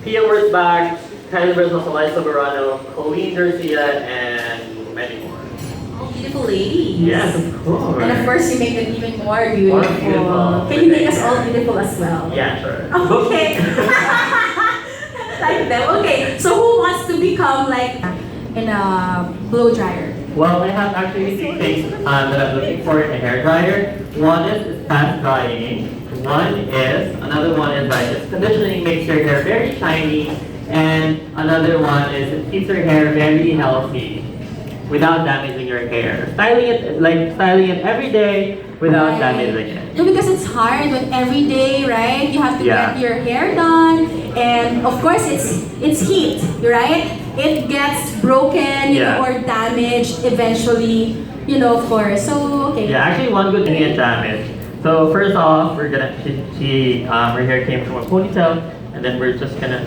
Pia Wurzbach, Kylie Rizzo, Celeste Soberano, Colleen Garcia, and many more. Oh, beautiful ladies. Yes, of course. And of course, you make them even more beautiful. More beautiful. Can you make us all beautiful as well? Yeah, sure. Okay. Like them. Okay. So who wants to become like in a blow dryer? Well, I have actually two things that I'm looking for in a hair dryer. One is fast drying. Another one is like it's conditioning, makes your hair very shiny, and another one is it keeps your hair very healthy without damaging your hair. Styling it every day without damaging it. No, because it's hard when every day, right? You have to get your hair done, and of course it's heat, right? It gets broken, you know, or damaged eventually, you know, of course. So okay. Yeah, actually one good thing is damaged. So first off, her hair came from a ponytail, and then we're just gonna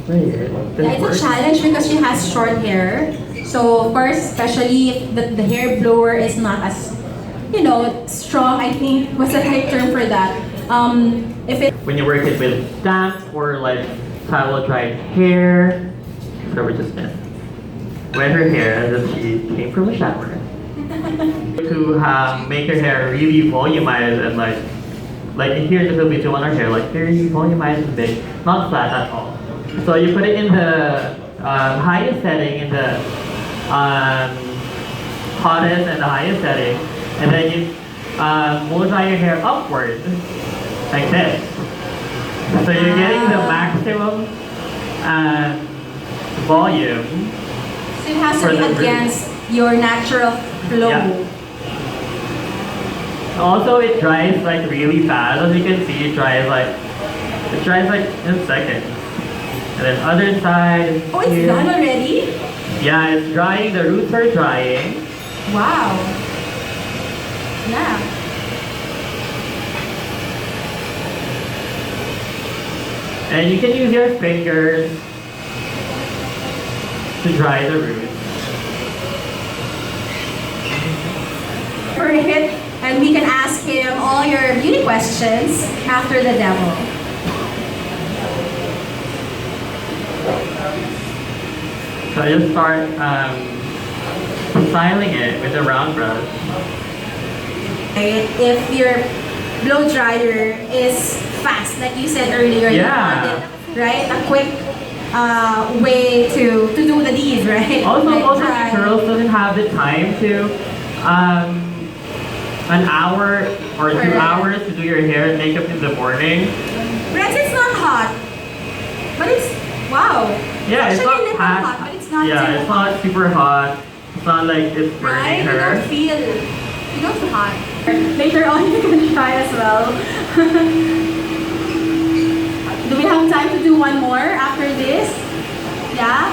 spray it. It's a challenge because she has short hair. So of course, especially if the hair blower is not as, you know, strong. I think what's the right term for that? When you work it with damp or like towel dried hair, so we're just gonna wet her hair as if she came from a shower. To make your hair really volumized and like here in the Philippines, you want our hair like very volumized and big, not flat at all. So you put it in the highest setting, in the hottest and the highest setting, and then you blow dry your hair upward like this. So you're getting the maximum volume. So it has to be against your natural flow. Yeah. Also, it dries like really fast. As you can see, it dries like in seconds. And then other side. Oh, it's done already? Yeah, it's drying. The roots are drying. Wow. Yeah. And you can use your fingers to dry the roots. For it, and we can ask him all your beauty questions after the demo. So I just start styling it with a round brush. If your blow dryer is fast, like you said earlier, you want it, right? A quick way to do the deed, right? Also, like most of the girls doesn't have the time to an hour or 2 hours to do your hair and makeup in the morning. Renz, it's not hot, but it's wow. Yeah, it's not a little hot, but it's not. Yeah, it's hot. not super hot. It's not like it's burning her. You don't feel hot. Later on, you can try as well. Do we have time to do one more after this? Yeah.